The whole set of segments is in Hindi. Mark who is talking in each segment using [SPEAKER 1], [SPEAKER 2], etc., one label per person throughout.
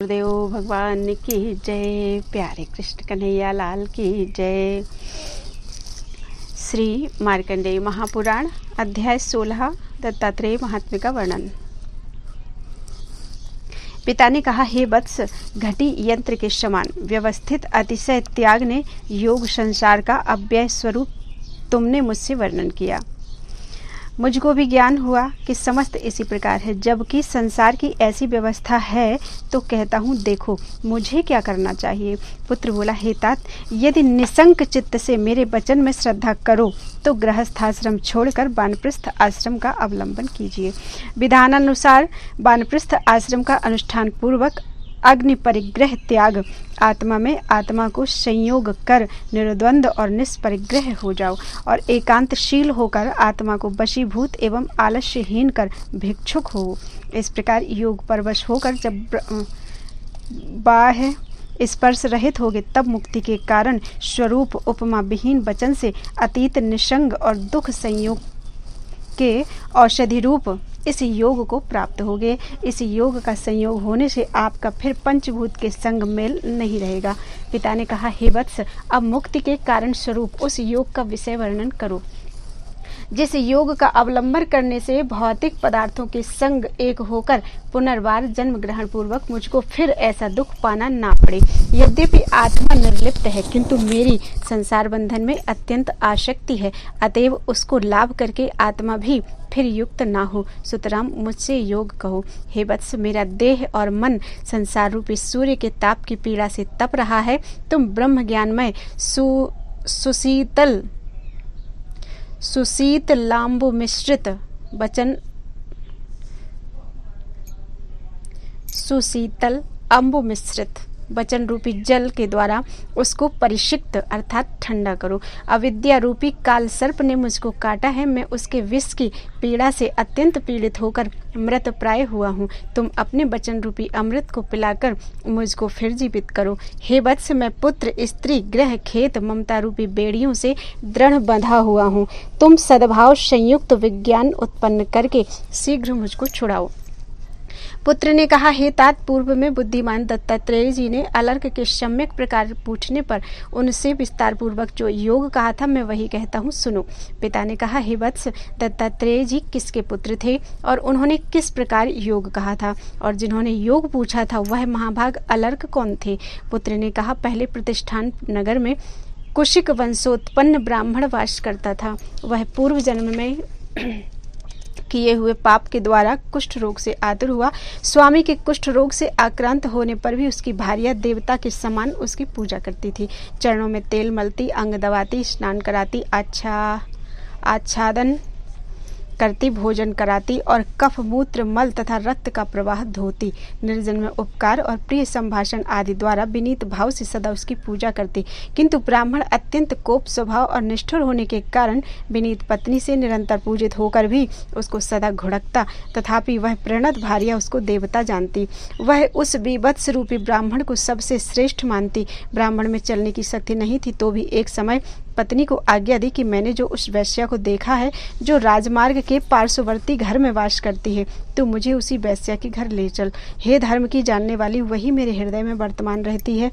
[SPEAKER 1] गुरुदेव भगवान की जय। प्यारे कृष्ण कन्हैया लाल की जय। श्री मार्कंडेय महापुराण अध्याय 16 दत्तात्रेय महात्म्य का वर्णन। पिता ने कहा, हे वत्स, घटी यंत्र के समान व्यवस्थित अतिशय त्याग ने योग संसार का अव्यय स्वरूप तुमने मुझसे वर्णन किया। मुझको भी ज्ञान हुआ कि समस्त इसी प्रकार है। जबकि संसार की ऐसी व्यवस्था है तो कहता हूँ, देखो मुझे क्या करना चाहिए। पुत्र बोला, हे तात, यदि निसंक चित्त से मेरे वचन में श्रद्धा करो तो गृहस्थाश्रम छोड़कर वानप्रस्थ आश्रम का अवलंबन कीजिए। विधानानुसार वानप्रस्थ आश्रम का अनुष्ठान पूर्वक अग्नि परिग्रह त्याग, आत्मा में आत्मा को संयोग कर निर्द्वंद और निष्परिग्रह हो जाओ और एकांतशील होकर आत्मा को वशीभूत एवं आलस्यहीन कर भिक्षुक हो। इस प्रकार योग परवश होकर जब बाह्य स्पर्श रहित होगे तब मुक्ति के कारण स्वरूप उपमा विहीन वचन से अतीत निसंग और दुख संयोग के औषधि रूप इस योग को प्राप्त होगे। इस योग का संयोग होने से आपका फिर पंचभूत के संग मेल नहीं रहेगा। पिता ने कहा, हे वत्स, अब मुक्ति के कारण स्वरूप उस योग का विषय वर्णन करो जिस योग का अवलंबन करने से भौतिक पदार्थों के संग एक होकर पुनर्वार जन्म ग्रहण पूर्वक मुझको फिर ऐसा दुख पाना ना पड़े। यद्यपि आत्मा निर्लिप्त है किंतु मेरी संसार बंधन में अत्यंत आसक्ति है, अतएव उसको लाभ करके आत्मा भी फिर युक्त ना हो। सुतराम मुझसे योग कहो। हे वत्स, मेरा देह और मन संसार रूपी सूर्य के ताप की पीड़ा से तप रहा है। तुम ब्रह्म ज्ञानमय सुशीत लांबु मिश्रित वचन सुशीतल अम्बु मिश्रित वचन रूपी जल के द्वारा उसको परिषिक्त अर्थात ठंडा करो। अविद्या रूपी काल सर्प ने मुझको काटा है, मैं उसके विष की पीड़ा से अत्यंत पीड़ित होकर मृत प्राय हुआ हूँ। तुम अपने वचन रूपी अमृत को पिलाकर मुझको फिर जीवित करो। हे वत्स, मैं पुत्र स्त्री गृह खेत ममता रूपी बेड़ियों से दृढ़ बंधा हुआ हूँ। तुम सद्भाव संयुक्त विज्ञान उत्पन्न करके शीघ्र मुझको छुड़ाओ। पुत्र ने कहा, हे तात, पूर्व में बुद्धिमान दत्तात्रेय जी ने अलर्क के सम्यक प्रकार पूछने पर उनसे विस्तार पूर्वक जो योग कहा था मैं वही कहता हूँ, सुनो। पिता ने कहा, हे वत्स, दत्तात्रेय जी किसके पुत्र थे और उन्होंने किस प्रकार योग कहा था, और जिन्होंने योग पूछा था वह महाभाग अलर्क कौन थे। पुत्र ने कहा, पहले प्रतिष्ठान नगर में कुशिक वंशोत्पन्न ब्राह्मण वास करता था। वह पूर्व जन्म में किए हुए पाप के द्वारा कुष्ठ रोग से आतुर हुआ। स्वामी के कुष्ठ रोग से आक्रांत होने पर भी उसकी भार्या देवता के समान उसकी पूजा करती थी। चरणों में तेल मलती, अंग दबाती, स्नान कराती, आच्छादन करती, भोजन कराती और कफ मूत्र मल तथा रक्त का प्रवाह धोती। निर्जन में उपकार और प्रिय संभाषण आदि द्वारा विनीत भाव से सदा उसकी पूजा करती। किंतु ब्राह्मण अत्यंत कोप स्वभाव और निष्ठुर होने के कारण विनीत पत्नी से निरंतर पूजित होकर भी उसको सदा घुड़कता, तथापि वह प्रणत भार्या उसको देवता जानती। वह उस विवत्स रूपी ब्राह्मण को सबसे श्रेष्ठ मानती। ब्राह्मण में चलने की शक्ति नहीं थी तो भी एक समय पत्नी को आज्ञा दी कि मैंने जो उस वैश्या को देखा है जो राजमार्ग के पार्श्ववर्ती घर में वास करती है, तो मुझे उसी वैश्या के घर ले चल। हे धर्म की जानने वाली, वही मेरे हृदय में वर्तमान रहती है।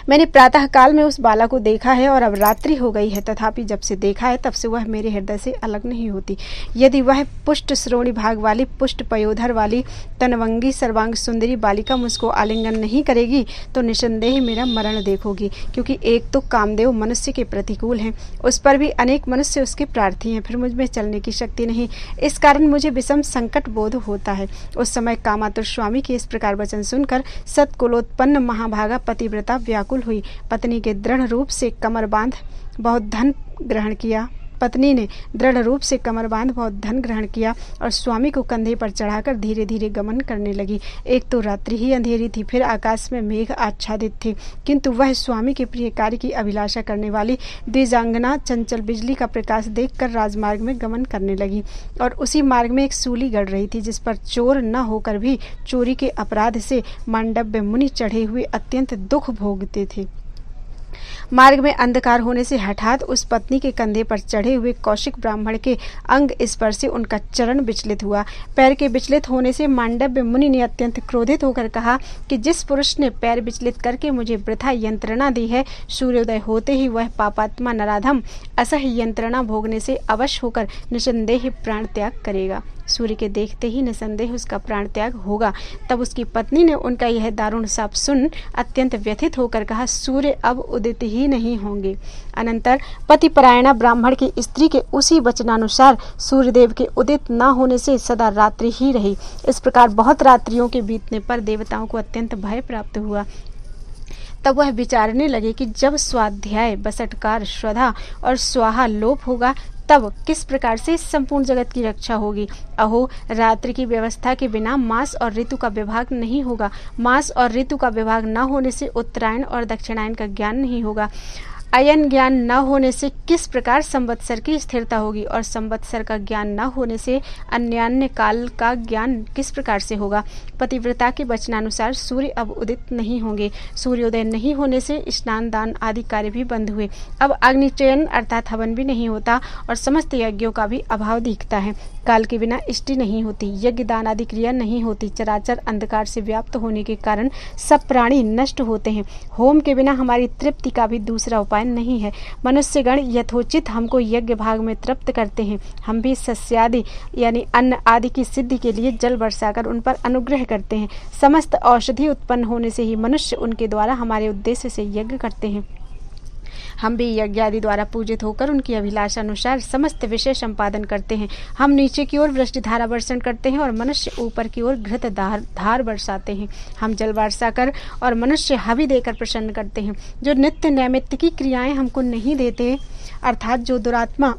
[SPEAKER 1] मैंने प्रातः काल में उस बाला को देखा है और अब रात्रि हो गई है, तथापि जब से देखा है तब से वह मेरे हृदय से अलग नहीं होती। यदि वह पुष्ट श्रोणी भाग वाली, पुष्ट पयोधर वाली, तनवंगी सर्वांग सुंदरी बालिका मुझको आलिंगन नहीं करेगी तो निसंदेह मेरा मरण देखोगी। क्योंकि एक तो कामदेव मनुष्य के प्रतिकूल हैं, उस पर भी अनेक मनुष्य उसके प्रार्थी हैं, फिर मुझ में चलने की शक्ति नहीं। इस कारण मुझे विषम संकट बोध होता है। उस समय कामातुर स्वामी के इस प्रकार वचन सुनकर सत्कुलोत्पन्न महाभागा पतिव्रता व्याकुल हुई। पत्नी के दृढ़ रूप से कमर बांध बहुत धन ग्रहण किया। पत्नी ने दृढ़ रूप से कमर बांध बहुत धन ग्रहण किया और स्वामी को कंधे पर चढ़ाकर धीरे धीरे गमन करने लगी। एक तो रात्रि ही अंधेरी थी, फिर आकाश में मेघ आच्छादित थे, किंतु वह स्वामी के प्रिय कार्य की अभिलाषा करने वाली द्विजांगना चंचल बिजली का प्रकाश देखकर राजमार्ग में गमन करने लगी। और उसी मार्ग में एक सूली गड़ रही थी जिस पर चोर न होकर भी चोरी के अपराध से मांडव्य मुनि चढ़े हुए अत्यंत दुख भोगते थे। मार्ग में अंधकार होने से हठात उस पत्नी के कंधे पर चढ़े हुए कौशिक ब्राह्मण के अंग स्पर्श से उनका चरण विचलित हुआ। पैर के विचलित होने से मांडव्य मुनि ने अत्यंत क्रोधित होकर कहा कि जिस पुरुष ने पैर विचलित करके मुझे वृथा यंत्रणा दी है, सूर्योदय होते ही वह पापात्मा नराधम असह्य यंत्रणा भोगने से अवश्य होकर निसंदेह प्राण त्याग करेगा। सूर्य के देखते ही निसंदेह उसका प्राण त्याग होगा। तब उसकी पत्नी ने उनका यह दारुण शाप सुन अत्यंत व्यथित होकर कहा, सूर्य अब उदित ही नहीं होंगे। अनंतर पतिपरायणा ब्राह्मण की स्त्री के उसी वचनानुसार सूर्यदेव के उदित न होने से सदा रात्रि ही रही। इस प्रकार बहुत रात्रियों के बीतने पर देवताओं को अत्यंत भय प्राप्त हुआ। तब वह विचारने लगे कि जब स्वाध्याय, बसटकार, श्रद्धा और स्वाहा लोप होगा तब किस प्रकार से संपूर्ण जगत की रक्षा होगी। अहो, रात्रि की व्यवस्था के बिना मास और ऋतु का विभाग नहीं होगा। मास और ऋतु का विभाग न होने से उत्तरायण और दक्षिणायन का ज्ञान नहीं होगा। अयन ज्ञान न होने से किस प्रकार संवत्सर की स्थिरता होगी और संवत्सर का ज्ञान न होने से अन्यान्य काल का ज्ञान किस प्रकार से होगा। पतिव्रता के वचनानुसार सूर्य अब उदित नहीं होंगे। सूर्योदय नहीं होने से स्नान, दान आदि कार्य भी बंद हुए। अब अग्निचयन अर्थात हवन भी नहीं होता और समस्त यज्ञों का भी अभाव दिखता है। काल के बिना इष्टि नहीं होती, यज्ञ दान आदि क्रिया नहीं होती। चराचर अंधकार से व्याप्त होने के कारण सब प्राणी नष्ट होते हैं। होम के बिना हमारी तृप्ति का भी दूसरा उपाय नहीं है। मनुष्यगण यथोचित हमको यज्ञ भाग में तृप्त करते हैं। हम भी सस्यादि यानी अन्न आदि की सिद्धि के लिए जल बरसाकर उन पर अनुग्रह करते हैं। समस्त औषधि उत्पन्न होने से ही मनुष्य उनके द्वारा हमारे उद्देश्य से यज्ञ करते हैं। हम भी यज्ञ आदि द्वारा पूजित होकर उनकी अभिलाषा अनुसार समस्त विषय संपादन करते हैं। हम नीचे की ओर वृष्टि धारा वर्षण करते हैं और मनुष्य ऊपर की ओर घृत धार बरसाते हैं। हम जल वर्षा कर और मनुष्य हवि देकर प्रसन्न करते हैं। जो नित्य नैमित्तिक की क्रियाएं हमको नहीं देते, अर्थात जो दुरात्मा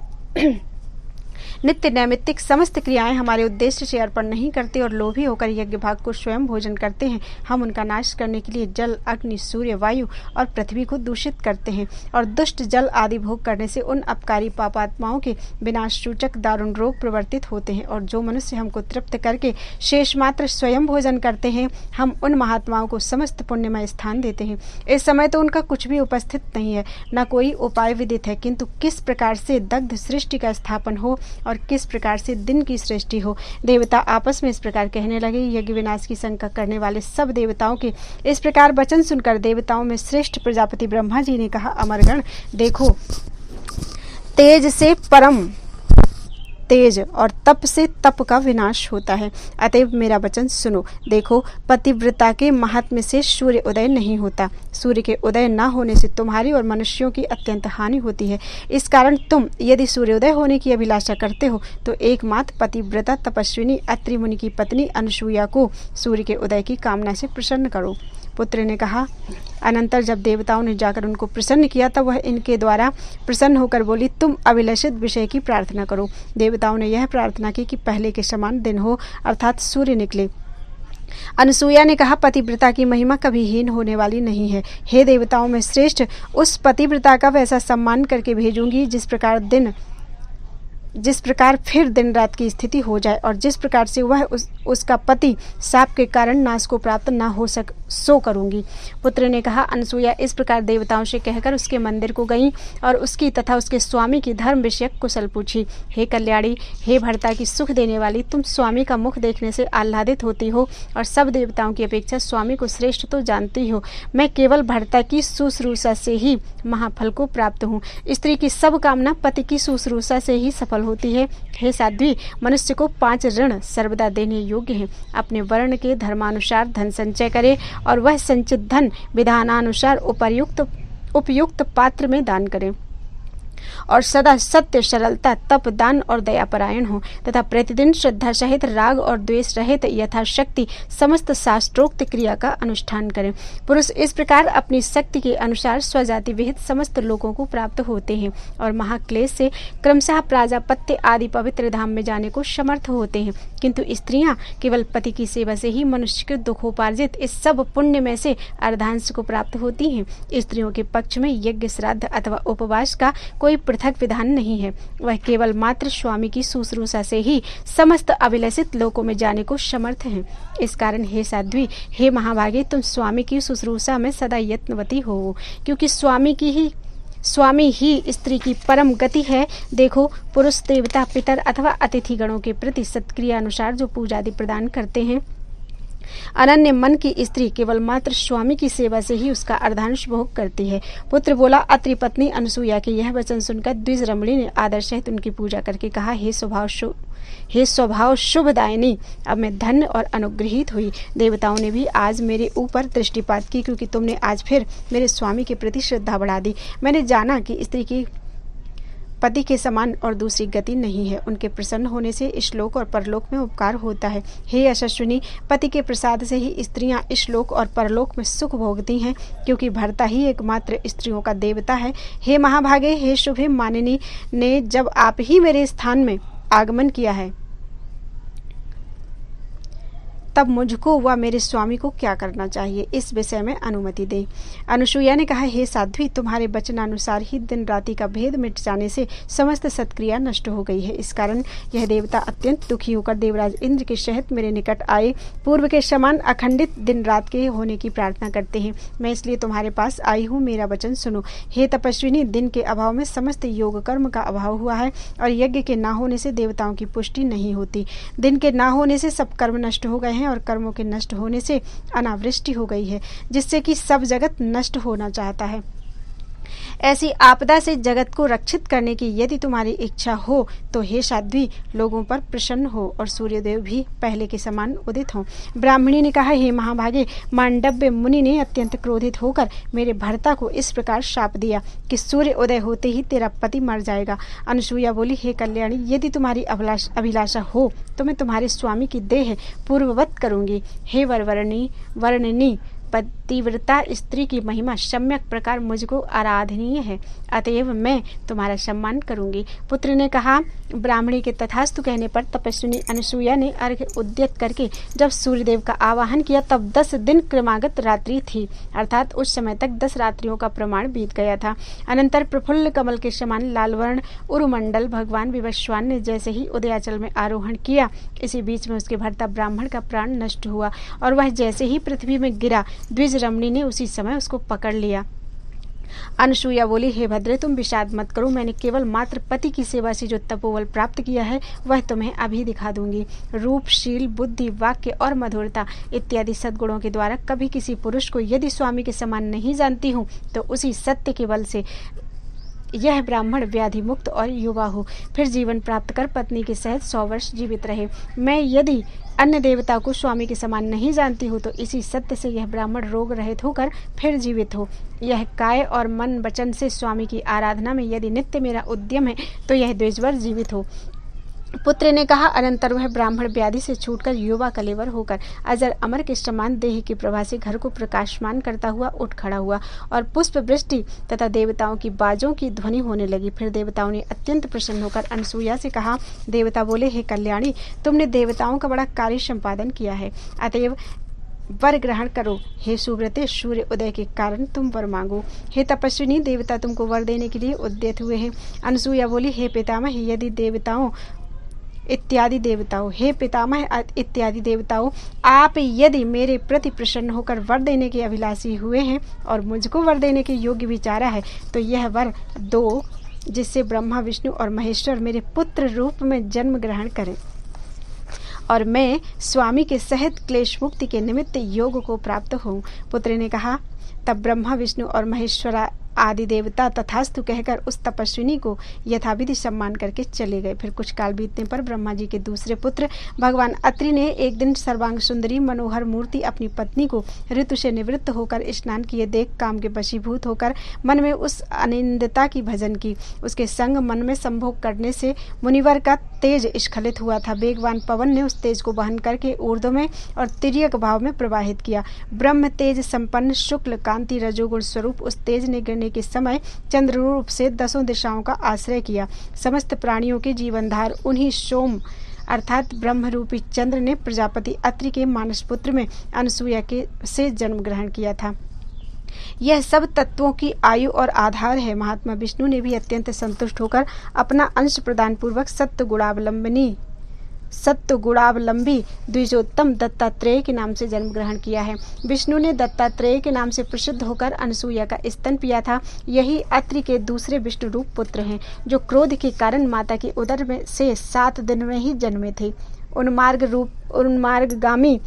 [SPEAKER 1] नित्य नैमित्तिक समस्त क्रियाएं हमारे उद्देश्य से अर्पण नहीं करते और लोभी होकर यज्ञ भाग को स्वयं भोजन करते हैं, हम उनका नाश करने के लिए जल, अग्नि, सूर्य, वायु और पृथ्वी को दूषित करते हैं और दुष्ट जल आदि भोग करने से उन अपकारी पापात्माओं के विनाश सूचक दारुण रोग प्रवर्तित होते हैं। और जो मनुष्य हमको तृप्त करके शेष मात्र स्वयं भोजन करते हैं, हम उन महात्माओं को समस्त पुण्यमय स्थान देते हैं। इस समय तो उनका कुछ भी उपस्थित नहीं है, न कोई उपाय विदित है, किंतु किस प्रकार से दग्ध सृष्टि का स्थापन हो और किस प्रकार से दिन की सृष्टि हो। देवता आपस में इस प्रकार कहने लगे। यज्ञ विनाश की शंका करने वाले सब देवताओं के इस प्रकार वचन सुनकर देवताओं में श्रेष्ठ प्रजापति ब्रह्मा जी ने कहा, अमरगण देखो, तेज से परम तेज और तप से तप का विनाश होता है। अतएव मेरा वचन सुनो। देखो, पतिव्रता के महात्म्य से सूर्य उदय नहीं होता। सूर्य के उदय न होने से तुम्हारी और मनुष्यों की अत्यंत हानि होती है। इस कारण तुम यदि सूर्योदय होने की अभिलाषा करते हो तो एकमात्र पतिव्रता तपस्विनी अत्रि मुनि की पत्नी अनुसूया को सूर्य के उदय की कामना से प्रसन्न करो। पुत्र ने कहा। अनंतर जब देवताओं ने जाकर उनको प्रसन्न किया तब वह इनके द्वारा प्रसन्न होकर बोली, तुम अभिलषित विषय की प्रार्थना करो। देवताओं ने यह प्रार्थना की कि पहले के समान दिन हो, अर्थात सूर्य निकले। अनुसूया ने कहा, पतिव्रता की महिमा कभी हीन होने वाली नहीं है। हे देवताओं में श्रेष्ठ, उस पतिव्रता का वैसा सम्मान करके भेजूंगी जिस प्रकार फिर दिन रात की स्थिति हो जाए और जिस प्रकार से वह उसका पति शाप के कारण नाश को प्राप्त ना हो सो करूंगी। पुत्र ने कहा, अनुसूया इस प्रकार देवताओं से कहकर उसके मंदिर को गई और उसकी तथा उसके स्वामी की धर्म विषयक कुशल पूछी। हे कल्याणी, हे भर्ता की सुख देने वाली, तुम स्वामी का मुख देखने से आह्लादित होती हो और सब देवताओं की अपेक्षा स्वामी को श्रेष्ठ तो जानती हो। मैं केवल भर्ता की शुश्रूषा से ही महाफल को प्राप्त हूँ। स्त्री की सब कामना पति की शुश्रूषा से ही सफल होती है। हे साध्वी, मनुष्य को 5 ऋण सर्वदा देने योग्य हैं। अपने वर्ण के धर्मानुसार धन संचय करे और वह संचित धन विधानानुसार उपयुक्त पात्र में दान करे और सदा सत्य, सरलता, तप, दान और दयापरायण हो तथा प्रतिदिन श्रद्धा सहित राग और द्वेष रहित यथाशक्ति समस्त शास्त्रोक्त क्रिया का अनुष्ठान करें। पुरुष इस प्रकार अपनी शक्ति के अनुसार स्वजाति विहित समस्त लोगों को प्राप्त होते हैं और महाक्लेश से क्रमशः प्राजापत्य आदि पवित्र धाम में जाने को समर्थ होते हैं। किंतु स्त्रियां केवल पति की सेवा से ही मनुष्य के दुखोपार्जित इस सब पुण्य में से अर्धांश को प्राप्त होती हैं। स्त्रियों के पक्ष में यज्ञ, श्राद्ध अथवा उपवास का कोई कोई पृथक विधान नहीं है। वह केवल मात्र स्वामी की शुश्रूषा से ही समस्त अभिलषित लोकों में जाने को समर्थ हैं। इस कारण हे साध्वी, हे महाभागे, तुम स्वामी की शुश्रूषा में सदा यत्नवती हो, क्योंकि स्वामी ही स्त्री की परम गति है। देखो, पुरुष देवता, पितर अथवा अतिथि गणों के प्रति सत्क्रिया अनुसार जो पूजा आदि प्रदान करते हैं, अनन्य मन की स्त्री केवल मात्र स्वामी की सेवा से ही उसका अर्धांश भोग करती है। पुत्र बोला। अत्रि पत्नी अनसुईया के यह वचन सुनकर द्विज रमणी ने आदर सहित उनकी पूजा करके कहा, हे स्वभाव शुभदायिनी, अब मैं धन्य और अनुग्रहित हुई। देवताओं ने भी आज मेरे ऊपर दृष्टिपात की, क्योंकि तुमने आज फिर मेरे स्वामी के प्रति श्रद्धा बढ़ा दी। मैंने जाना कि स्त्री की पति के समान और दूसरी गति नहीं है। उनके प्रसन्न होने से इशलोक और परलोक में उपकार होता है। हे यशस्विनी, पति के प्रसाद से ही स्त्रियां इशलोक और परलोक में सुख भोगती हैं, क्योंकि भर्ता ही एकमात्र स्त्रियों का देवता है। हे महाभागे, हे शुभे मानिनी ने जब आप ही मेरे स्थान में आगमन किया है, तब मुझको व मेरे स्वामी को क्या करना चाहिए, इस विषय में अनुमति दे। अनुसुईया ने कहा, हे साध्वी, तुम्हारे वचनानुसार ही दिन राति का भेद मिट जाने से समस्त सत्क्रिया नष्ट हो गई है। इस कारण यह देवता अत्यंत दुखी होकर देवराज इंद्र के सहित मेरे निकट आए पूर्व के समान अखंडित दिन रात के होने की प्रार्थना करते हैं। मैं इसलिए तुम्हारे पास आई हूँ, मेरा वचन सुनो। हे तपस्विनी, दिन के अभाव में समस्त योग कर्म का अभाव हुआ है, और यज्ञ के न होने से देवताओं की पुष्टि नहीं होती। दिन के न होने से सब कर्म नष्ट हो गए हैं, और कर्मों के नष्ट होने से अनावृष्टि हो गई है, जिससे कि सब जगत नष्ट होना चाहता है। ऐसी आपदा से जगत को रक्षित करने की यदि तुम्हारी इच्छा हो तो हे साध्वी, लोगों पर प्रसन्न हो और सूर्यदेव भी पहले के समान उदित हो। ब्राह्मणी ने कहा, हे महाभागे, मांडव्य मुनि ने अत्यंत क्रोधित होकर मेरे भर्ता को इस प्रकार शाप दिया कि सूर्य उदय होते ही तेरा पति मर जाएगा। अनुसुईया बोली, हे कल्याणी, यदि तुम्हारी अभिलाषा हो तो मैं तुम्हारे स्वामी की देह पूर्ववत करूंगी। हे वर्णिनी, पतिव्रता स्त्री की महिमा सम्यक प्रकार मुझको आराधनीय है, अतएव मैं तुम्हारा सम्मान करूंगी। पुत्र ने कहा। ब्राह्मणी के तथास्तु कहने पर तपस्विनी अनुसुईया ने अर्घ्य उद्यत करके जब सूर्यदेव का आवाहन किया, तब 10 दिन क्रमागत रात्रि थी, अर्थात उस समय तक 10 रात्रियों का प्रमाण बीत गया था। अनंतर प्रफुल्ल कमल के समान लालवर्ण उरुमंडल भगवान विवस्वान ने जैसे ही उदयाचल में आरोहण किया, इसी बीच में उसके भर्ता ब्राह्मण का प्राण नष्ट हुआ, और वह जैसे ही पृथ्वी में गिरा, द्विज रमणी ने उसी समय उसको पकड़ लिया। अनुसुईया बोली, हे भद्रे, तुम विषाद मत करो। मैंने केवल मात्र पति की सेवा से जो तपोबल प्राप्त किया है, वह तुम्हें अभी दिखा दूंगी। रूप, शील, बुद्धि, वाक्य और मधुरता इत्यादि सद्गुणों के द्वारा कभी किसी पुरुष को यदि स्वामी के समान नहीं जानती हूँ, तो उसी सत्य के बल से यह ब्राह्मण व्याधि मुक्त और युवा हो, फिर जीवन प्राप्त कर पत्नी के सहित 100 वर्ष जीवित रहे। मैं यदि अन्य देवता को स्वामी के समान नहीं जानती हूँ, तो इसी सत्य से यह ब्राह्मण रोग रहित होकर फिर जीवित हो। यह काय और मन वचन से स्वामी की आराधना में यदि नित्य मेरा उद्यम है, तो यह द्विजवर जीवित हो। पुत्र ने कहा। अनंतर वह ब्राह्मण व्याधि से छूटकर युवा कलेवर होकर अजर अमर के समान देह की प्रभा से घर को प्रकाशमान करता हुआ उठ खड़ा हुआ, और पुष्प वृष्टि तथा देवताओं की बाजों की ध्वनि होने लगी। फिर देवताओं ने अत्यंत प्रसन्न होकर अनुसुईया से कहा। देवता बोले, हे कल्याणी, तुमने देवताओं का बड़ा कार्य संपादन किया है, अतएव वर ग्रहण करो। हे सुव्रते, सूर्य उदय के कारण तुम वर मांगो। हे तपस्विनी, देवता तुमको वर देने के लिए उद्यत हुए हैं। अनुसुईया बोली, हे पितामह, यदि देवताओं इत्यादि देवताओं, हे पितामह इत्यादि देवताओं, आप यदि मेरे प्रति प्रसन्न होकर वर देने के अभिलाषी हुए हैं और मुझको वर देने के योग्य विचारा है, तो यह वर दो, जिससे ब्रह्मा, विष्णु और महेश्वर मेरे पुत्र रूप में जन्म ग्रहण करें, और मैं स्वामी के सहित क्लेश मुक्ति के निमित्त योग को प्राप्त हूँ। पुत्र ने कहा। तब ब्रह्मा, विष्णु और महेश्वरा आदि देवता तथास्तु कहकर उस तपस्विनी को यथाविधि सम्मान करके चले गए। फिर कुछ काल बीतने पर ब्रह्मा जी के दूसरे पुत्र भगवान अत्रि ने एक दिन सर्वांग सुंदरी मनोहर मूर्ति अपनी पत्नी को ऋतु से निवृत्त होकर स्नान किए देख काम के वशीभूत होकर मन में उस अनिंदता की भजन की। उसके संग मन में संभोग करने से मुनिवर का तेज स्खलित हुआ था। वेगवान पवन ने उस तेज को वहन करके ऊर्ध्व में और तिर्यक भाव में प्रवाहित किया। ब्रह्म तेज संपन्न शुक्ल कांति रजोगुण स्वरूप उस तेज ने गिरने के समय चंद्र रूप से 10 दिशाओं का आश्रय किया। समस्त प्राणियों के जीवनधार उन्हीं सोम अर्थात ब्रह्म रूपी चंद्र ने प्रजापति अत्रि के मानस पुत्र में अनुसुईया के से जन्म ग्रहण किया था। यह सब तत्वों की आयु और आधार है। महात्मा विष्णु ने भी अत्यंत संतुष्ट होकर अपना अंश प्रदान पूर्वक सत्य गुणावलंबी द्विजोत्तम दत्तात्रेय के नाम से जन्म ग्रहण किया है। विष्णु ने दत्तात्रेय के नाम से प्रसिद्ध होकर अनसुईया का स्तन पिया था। यही अत्रि के दूसरे विष्णु रूप पुत्र हैं, जो क्रोध के कारण माता के उदर में से 7 दिन में ही जन्मे थे। उन्मार्गगामी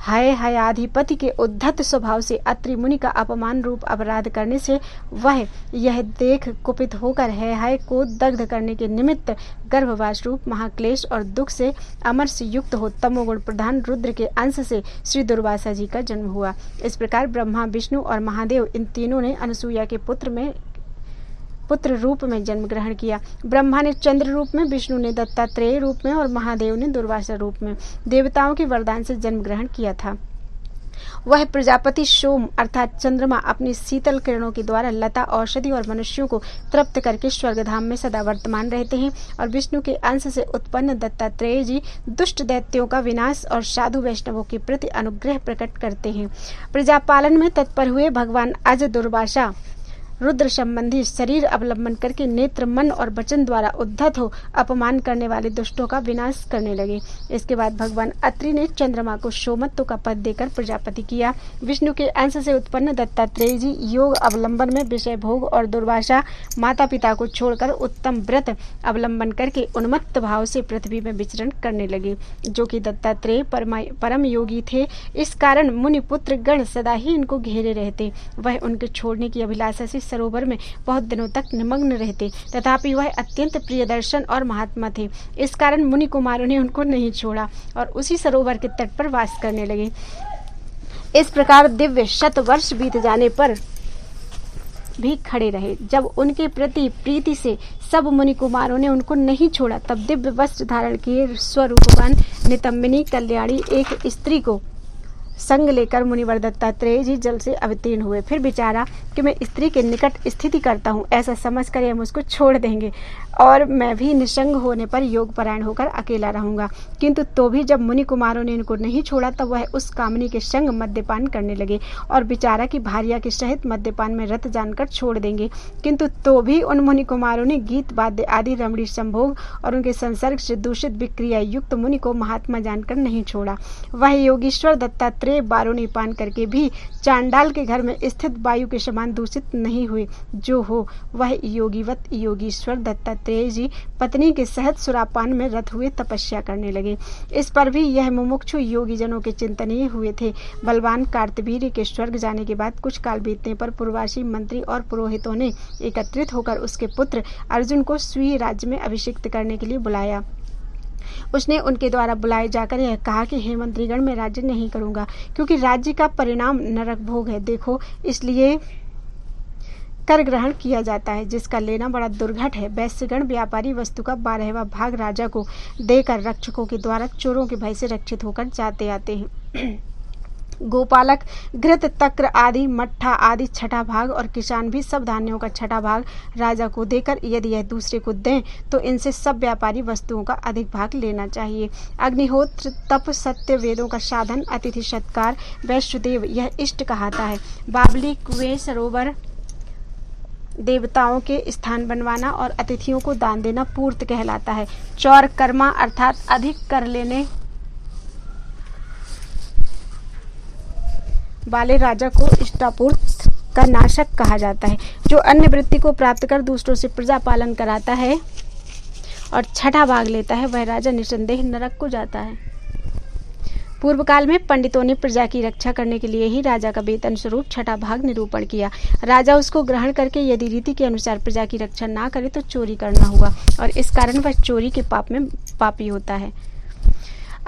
[SPEAKER 1] हयाधिपति के उद्धत स्वभाव से अत्रि मुनि का अपमान रूप अपराध करने से वह यह देख कुपित होकर हय को दग्ध करने के निमित्त गर्भवास रूप महाक्लेश और दुख से अमर से युक्त हो तमोगुण प्रधान रुद्र के अंश से श्री दुर्वासा जी का जन्म हुआ। इस प्रकार ब्रह्मा, विष्णु और महादेव इन तीनों ने अनसुईया के पुत्र रूप में जन्म ग्रहण किया। ब्रह्मा ने चंद्र रूप में, विष्णु ने दत्तात्रेय रूप में और महादेव ने दुर्वासा रूप में देवताओं के वरदान से जन्म ग्रहण किया था। वह प्रजापति सोम अर्थात चंद्रमा अपनी शीतल किरणों के द्वारा लता, औषधि और मनुष्यों को तृप्त करके स्वर्गधाम में सदा वर्तमान रहते हैं। और विष्णु के अंश से उत्पन्न दत्तात्रेय जी दुष्ट दैत्यों का विनाश और साधु वैष्णवों के प्रति अनुग्रह प्रकट करते हैं। प्रजापालन में तत्पर हुए भगवान अज दुर्वासा रुद्र संबंधी शरीर अवलंबन करके नेत्र, मन और वचन द्वारा उद्धत हो अपमान करने वाले दुष्टों का विनाश करने लगे। इसके बाद भगवान अत्रि ने चंद्रमा को सोमत्व का पद देकर प्रजापति किया। विष्णु के अंश से उत्पन्न दत्तात्रेय जी योग अवलंबन में विषय भोग और दुर्वासा माता पिता को छोड़कर उत्तम व्रत अवलंबन करके उन्मत्त भाव से पृथ्वी में विचरण करने लगे। जो कि दत्तात्रेय परम योगी थे, इस कारण मुनि पुत्र गण सदा ही इनको घेरे रहते। वह उनके छोड़ने की अभिलाषा से सरोवर में बहुत दिनों तक निमग्न रहते, तथापि वह अत्यंत प्रियदर्शन और महात्मा थे। इस कारण मुनि कुमारों ने उनको नहीं छोड़ा और उसी सरोवर के तट पर वास करने लगे। इस प्रकार दिव्य 100 वर्ष बीत जाने पर भी खड़े रहे। जब उनके प्रति प्रीति से सब मुनि कुमारों ने उनको नहीं छोड़ा, तब दिव्य वस्त्र धारण किए स्वरूपवान नितंबिनी कल्याणी एक स्त्री को संग लेकर मुनिवर दत्तात्रेय जी जल से अवतीर्ण हुए। फिर विचारा कि मैं स्त्री के निकट स्थिति करता हूँ, ऐसा समझकर यह मुझको छोड़ देंगे और मैं भी निसंग होने पर योग परायण होकर अकेला रहूंगा। किंतु तो भी जब मुनि कुमारों ने इनको नहीं छोड़ा, तब वह उस कामनी के संग मद्यपान करने लगे और विचारा कि भार्या के सहित मद्यपान में रत जानकर छोड़ देंगे। किंतु तो भी उन मुनि कुमारों ने गीत वाद्य आदि रमणीय संभोग और उनके संसर्ग से दूषित विक्रिया युक्त मुनि को महात्मा जानकर नहीं छोड़ा। वह योगीश्वर दत्तात्रेय बारूणी पान करके भी चांडाल के घर में स्थित वायु के समान दूषित नहीं हुए। जो हो वह योगीवत योगीश्वर दत्तात्रेय जी पत्नी के सहित सुरापान में रत हुए तपस्या करने लगे। इस पर भी यह मुमुक्षु योगी जनों के चिंतनीय हुए थे। बलवान कार्तवीर्य के स्वर्ग जाने के बाद कुछ काल बीतने पर पूर्ववासी मंत्री और पुरोहितों ने एकत्रित होकर उसके पुत्र अर्जुन को स्वीय राज्य में अभिषिक्त करने के लिए बुलाया। उसने उनके द्वारा बुलाए जाकर यह कहा कि हे मंत्रीगण, मैं राज्य नहीं करूंगा, क्योंकि राज्य का परिणाम नरक भोग है। देखो, इसलिए कर ग्रहण किया जाता है, जिसका लेना बड़ा दुर्घट है। वैश्यगण व्यापारी वस्तु का 12वां भाग राजा को देकर रक्षकों के द्वारा चोरों के भय से रक्षित होकर जाते आते हैं। गोपालक घृत, तक्र आदि, मट्ठा आदि 6ठा भाग और किसान भी सब धान्यों का 6ठा भाग राजा को देकर यदि यह दूसरे को दें तो इनसे सब व्यापारी वस्तुओं का अधिक भाग लेना चाहिए। अग्निहोत्र, तप, सत्य, वेदों का साधन, अतिथि सत्कार, वैश्वदेव यह इष्ट कहलाता है। बावली, कुएं, सरोवर, देवताओं के स्थान बनवाना और अतिथियों को दान देना पूर्त कहलाता है। चौर कर्मा अर्थात अधिक कर लेने वाले राजा को इष्टापूर्त का नाशक कहा जाता है। जो अन्य वृत्ति को प्राप्त कर दूसरों से प्रजा पालन कराता है और 6ठा भाग लेता है, वह राजा निसंदेह नरक को जाता है। पूर्व काल में पंडितों ने प्रजा की रक्षा करने के लिए ही राजा का वेतन स्वरूप 6ठा भाग निरूपण किया। राजा उसको ग्रहण करके यदि रीति के अनुसार प्रजा की रक्षा ना करे तो चोरी करना होगा और इस कारण वह चोरी के पाप में पापी होता है।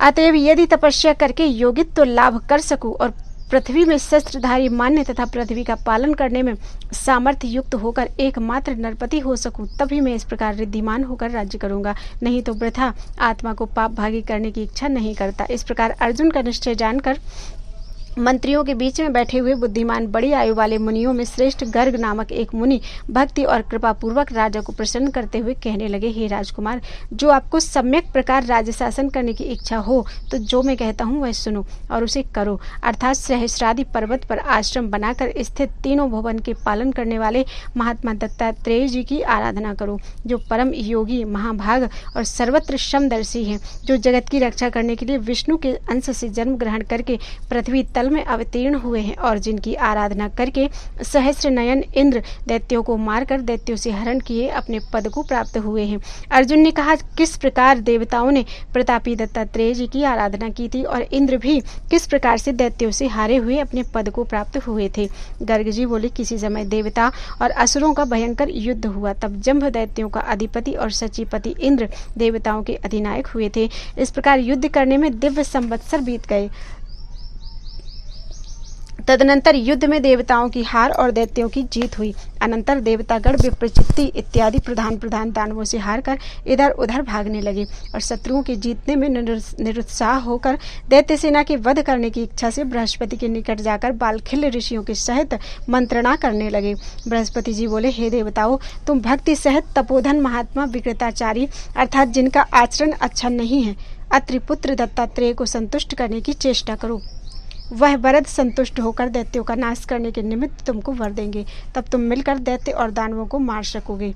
[SPEAKER 1] अतएव यदि तपस्या करके योगित्व लाभ कर सकूं और पृथ्वी में शस्त्रधारी मान्य तथा पृथ्वी का पालन करने में सामर्थ्य युक्त होकर एकमात्र नरपति हो सकूं, तभी मैं इस प्रकार रिद्धिमान होकर राज्य करूंगा, नहीं तो वृथा आत्मा को पाप भागी करने की इच्छा नहीं करता। इस प्रकार अर्जुन का निश्चय जानकर मंत्रियों के बीच में बैठे हुए बुद्धिमान बड़ी आयु वाले मुनियों में श्रेष्ठ गर्ग नामक एक मुनि भक्ति और कृपा पूर्वक राजा को प्रसन्न करते हुए कहने लगे, हे राजकुमार, जो आपको सम्यक प्रकार राज्य शासन करने की इच्छा हो तो जो मैं कहता हूँ वह सुनो और उसे करो। अर्थात सहस्रादि पर्वत पर आश्रम बनाकर स्थित तीनों भुवन के पालन करने वाले महात्मा दत्तात्रेय जी की आराधना करो, जो परम योगी, महाभाग और सर्वत्र समदर्शी हैं, जो जगत की रक्षा करने के लिए विष्णु के अंश से जन्म ग्रहण करके पृथ्वी तल में अवतीर्ण हुए हैं और जिनकी आराधना करके सहस्र नयन इंद्र दैत्यों को मारकर दैत्यों से हरण किए अपने पद को प्राप्त हुए हैं। अर्जुन ने कहा, किस प्रकार देवताओं ने प्रतापी दत्तात्रेय जी की आराधना की थी और इंद्र भी किस प्रकार से दैत्यों से हारे हुए अपने पद को प्राप्त हुए थे। गर्ग जी बोले, किसी समय देवता और असुरों का भयंकर युद्ध हुआ। तब जंभ दैत्यों का अधिपति और सचिपति इंद्र देवताओं के अधिनायक हुए थे। इस प्रकार युद्ध करने में दिव्य संवत्सर बीत गए। तदनंतर युद्ध में देवताओं की हार और दैत्यों की जीत हुई। अनंतर देवतागण विप्रचित्ति इत्यादि प्रधान दानवों से हारकर इधर उधर भागने लगे और शत्रुओं के जीतने में निरुत्साह होकर दैत्य सेना के वध करने की इच्छा से बृहस्पति के निकट जाकर बालखिल्य ऋषियों के सहित मंत्रणा करने लगे। बृहस्पति जी बोले, हे देवताओं, तुम भक्ति सहित तपोधन महात्मा विकृताचारी अर्थात जिनका आचरण अच्छा नहीं है, अत्रिपुत्र दत्तात्रेय को संतुष्ट करने की चेष्टा करो। वह वरद संतुष्ट होकर दैत्यों का नाश करने के निमित्त तुमको वर देंगे, तब तुम मिलकर दैत्य और दानवों को मार सकोगे।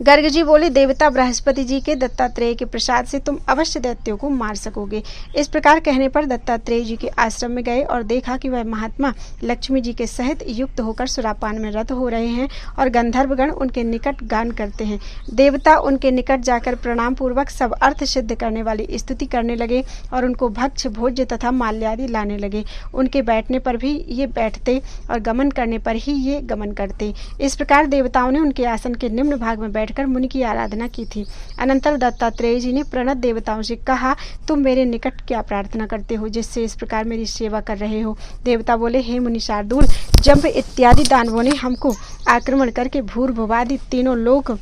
[SPEAKER 1] गर्ग जी बोले, देवता बृहस्पति जी के दत्तात्रेय के प्रसाद से तुम अवश्य दैत्यों को मार सकोगे। इस प्रकार कहने पर दत्तात्रेय जी के आश्रम में गए और देखा कि वह महात्मा लक्ष्मी जी के सहित युक्त होकर सुरापान में रत हो रहे हैं और गंधर्वगण उनके निकट गान करते हैं। देवता उनके निकट जाकर प्रणाम पूर्वक सब अर्थ सिद्ध करने वाली स्तुति करने लगे और उनको भक्ष भोज्य तथा माल्यादि लाने लगे। उनके बैठने पर भी ये बैठते और गमन करने पर ही ये गमन करते। इस प्रकार देवताओं ने उनके आसन के निम्न भाग में बैठकर मुनि की आराधना की थी। अनंतर दत्तात्रेय जी ने प्रणत देवताओं से कहा, तुम मेरे निकट क्या प्रार्थना करते हो जिससे इस प्रकार मेरी सेवा कर रहे हो। देवता बोले, हे मुनि शार्दूल, जंभ इत्यादि दानवों ने हमको आक्रमण करके भूर्भुवादि तीनों लोक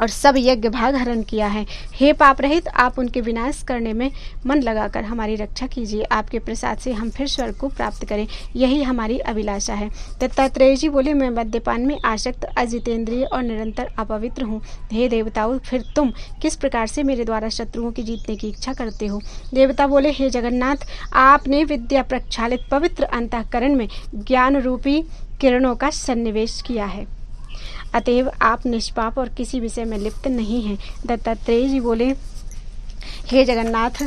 [SPEAKER 1] और सब यज्ञ भाग हरण किया है। हे पाप रहित, आप उनके विनाश करने में मन लगाकर हमारी रक्षा कीजिए। आपके प्रसाद से हम फिर स्वर्ग को प्राप्त करें, यही हमारी अभिलाषा है। दत्तात्रेय जी बोले, मैं मद्यपान में आसक्त, अजितेंद्रिय और निरंतर अपवित्र हूँ। हे देवताओं, फिर तुम किस प्रकार से मेरे द्वारा शत्रुओं की जीतने की इच्छा करते हो। देवता बोले, हे जगन्नाथ, आपने विद्या प्रक्षालित पवित्र अंतःकरण में ज्ञान रूपी किरणों का सन्निवेश किया है, अतएव आप निष्पाप और किसी विषय में लिप्त नहीं हैं। दत्तात्रेय जी बोले, हे जगन्नाथ,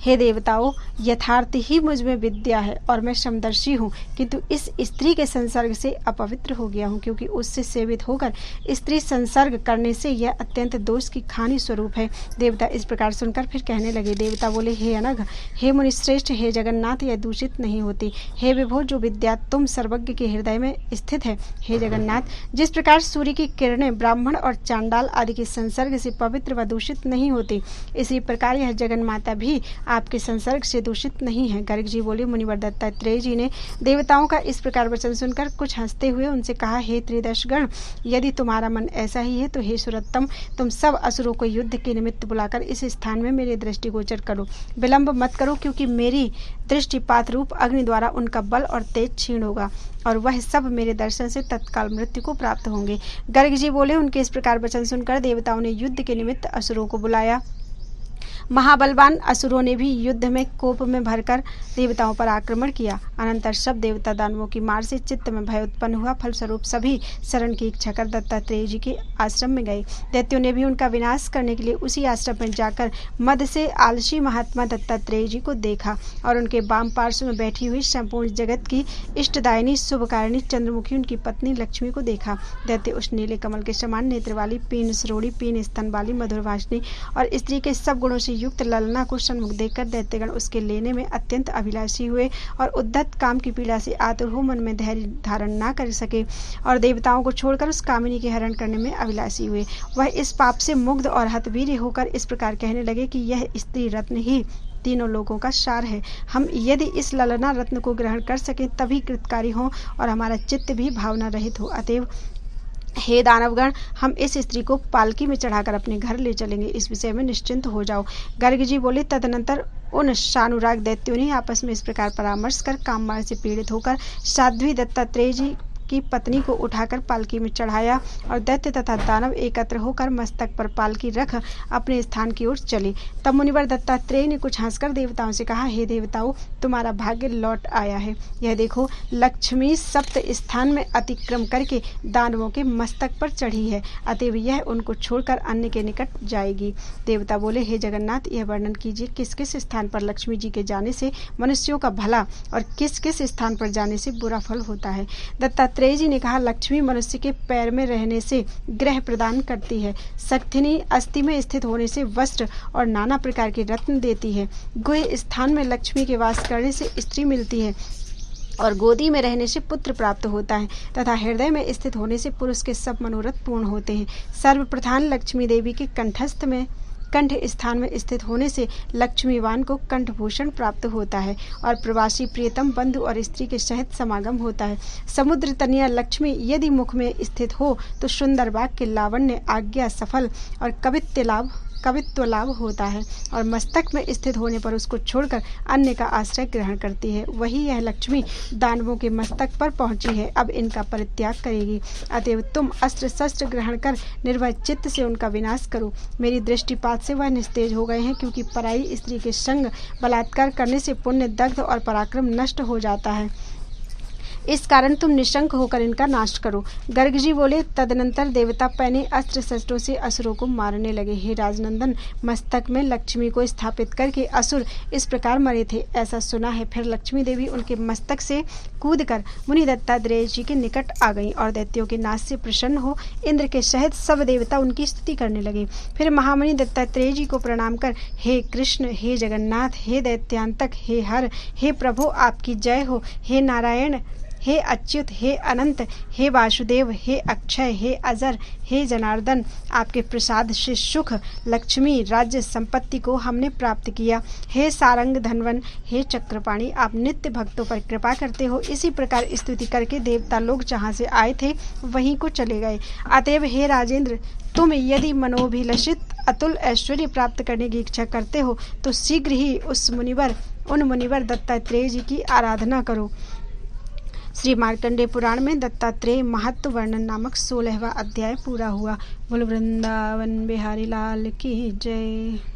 [SPEAKER 1] हे देवताओं, यथार्थ ही मुझ में विद्या है और मैं समदर्शी हूँ, किंतु इस स्त्री के संसर्ग से अपवित्र हो गया हूँ, क्योंकि उससे सेवित होकर स्त्री संसर्ग करने से यह अत्यंत दोष की खानी स्वरूप है। देवता इस प्रकार सुनकर फिर कहने लगे। देवता बोले, हे अनघ, हे मुनिश्रेष्ठ, हे जगन्नाथ, यह दूषित नहीं होती। हे विभो, जो विद्या तुम सर्वज्ञ के हृदय में स्थित है। हे जगन्नाथ, जिस प्रकार सूर्य की किरणें ब्राह्मण और चांडाल आदि के संसर्ग से पवित्र व दूषित नहीं होती, इसी प्रकार यह जगन्माता भी आपके संसर्ग से दूषित नहीं है। गर्ग जी बोले, मुनिवर दत्तात्रेय जी ने देवताओं का इस प्रकार वचन सुनकर कुछ हंसते हुए उनसे कहा, हे त्रिदशगण, यदि तुम्हारा मन ऐसा ही है तो हे सुरत्तम, तुम सब असुरों को युद्ध के निमित्त बुलाकर इस स्थान में मेरे दृष्टिगोचर करो। विलंब मत करो, क्योंकि मेरी दृष्टिपात रूप अग्नि द्वारा उनका बल और तेज क्षीण होगा और वह सब मेरे दर्शन से तत्काल मृत्यु को प्राप्त होंगे। गर्ग जी बोले, उनके इस प्रकार वचन सुनकर देवताओं ने युद्ध के निमित्त असुरों को बुलाया। महाबलवान असुरों ने भी युद्ध में कोप में भरकर देवताओं पर आक्रमण किया। अनंतर सब देवता दानवों की मार से चित्त में भय उत्पन्न हुआ। फलस्वरूप सभी शरण की इच्छा कर दत्तात्रेय जी के आश्रम में गए। दैत्यों ने भी उनका विनाश करने के लिए उसी आश्रम में जाकर मद से आलसी महात्मा दत्तात्रेय जी को देखा और उनके वाम पार्श्व में बैठी हुई संपूर्ण जगत की इष्टदायिनी शुभकारिणी चंद्रमुखी उनकी पत्नी लक्ष्मी को देखा। दैत्य उस नीले कमल के समान नेत्र वाली, पीन श्रोणी, पीन स्तन वाली, मधुर भाषिणी और स्त्री के सब गुणों से युक्त ललना को सन्मुख देखकर दैत्यगण उसके लेने में अत्यंत अभिलाषी हुए और उद्धत काम की पीड़ा से आतुर हो मन में धैर्य धारण न कर सके और देवताओं को छोड़कर उस कामिनी के हरण करने में अभिलाषी हुए। वह इस पाप से मुग्ध और हतवीर होकर इस प्रकार कहने लगे कि यह स्त्री रत्न ही तीनों लोगों का सार है। हम यदि इस ललना रत्न को ग्रहण कर सके तभी कृतकारी हों और हमारा चित्त भी भावना रहित हो। अतएव हे दानवगण, हम इस स्त्री को पालकी में चढ़ाकर अपने घर ले चलेंगे, इस विषय में निश्चिंत हो जाओ। गर्ग जी बोले, तदनंतर उन शानुराग दैत्यों ने आपस में इस प्रकार परामर्श कर कामबाण से पीड़ित होकर साध्वी दत्तात्रेय जी की पत्नी को उठाकर पालकी में चढ़ाया और दैत्य तथा दानव एकत्र होकर मस्तक पर पालकी रख अपने स्थान की ओर चले। तब मुनिवर दत्तात्रेय ने कुछ हंसकर देवताओं से कहा, हे देवताओं, तुम्हारा भाग्य लौट आया है। यह देखो, लक्ष्मी सप्त स्थान में अतिक्रम करके दानवों के मस्तक पर चढ़ी है, अतएव यह उनको छोड़कर अन्य के निकट जाएगी। देवता बोले, हे जगन्नाथ, यह वर्णन कीजिए किस किस स्थान पर लक्ष्मी जी के जाने से मनुष्यों का भला और किस किस स्थान पर जाने से बुरा फल होता है। दत्तात्रेय जी ने कहा, लक्ष्मी मनुष्य के पैर में रहने से ग्रह प्रदान करती है, शक्तिनी अस्थि में स्थित होने से वस्त्र और नाना प्रकार के रत्न देती है, गुह स्थान में लक्ष्मी के वास करने से स्त्री मिलती है और गोदी में रहने से पुत्र प्राप्त होता है तथा हृदय में स्थित होने से पुरुष के सब मनोरथ पूर्ण होते हैं। सर्वप्रधान लक्ष्मी देवी के कंठ स्थान में स्थित होने से लक्ष्मीवान को कंठभूषण प्राप्त होता है और प्रवासी प्रियतम बंधु और स्त्री के सहित समागम होता है। समुद्र तनिया लक्ष्मी यदि मुख में स्थित हो तो सुंदर बाग के लावण्य, आज्ञा, सफल और कवित्व लाभ होता है और मस्तक में स्थित होने पर उसको छोड़कर अन्य का आश्रय ग्रहण करती है। वही यह लक्ष्मी दानवों के मस्तक पर पहुंची है, अब इनका परित्याग करेगी। अतएव तुम अस्त्र शस्त्र ग्रहण कर निर्भय चित्त से उनका विनाश करो। मेरी दृष्टिपात से वह निस्तेज हो गए हैं, क्योंकि पराई स्त्री के संग बलात्कार करने से पुण्य दग्ध और पराक्रम नष्ट हो जाता है। इस कारण तुम निशंक होकर इनका नाश करो। गर्ग जी बोले, तदनंतर देवता पहने अस्त्र शस्त्रों से असुरों को मारने लगे। हे राजनंदन, मस्तक में लक्ष्मी को स्थापित करके असुर इस प्रकार मरे थे, ऐसा सुना है। फिर लक्ष्मी देवी उनके मस्तक से कूदकर मुनि दत्तात्रेय जी के निकट आ गईं और दैत्यों के नाश से प्रसन्न हो इंद्र के सहित सब देवता उनकी स्तुति करने लगे। फिर महामुनि दत्तात्रेय जी को प्रणाम कर, हे कृष्ण, हे जगन्नाथ, हे दैत्यांतक, हे हर, हे प्रभु, आपकी जय हो। हे नारायण, हे अच्युत, हे अनंत, हे वासुदेव, हे अक्षय, हे अजर, हे जनार्दन, आपके प्रसाद से सुख, लक्ष्मी, राज्य, संपत्ति को हमने प्राप्त किया। हे सारंग धनवन, हे चक्रपाणी, आप नित्य भक्तों पर कृपा करते हो। इसी प्रकार स्तुति करके देवता लोग जहाँ से आए थे वहीं को चले गए। अतएव हे राजेंद्र, तुम यदि मनोभिलषित अतुल ऐश्वर्य प्राप्त करने की इच्छा करते हो तो शीघ्र ही उन मुनिवर दत्तात्रेय जी की आराधना करो। श्री मार्कंडेय पुराण में दत्तात्रेय महत्व वर्णन नामक 16वां अध्याय पूरा हुआ। बोल वृंदावन बिहारी लाल की जय।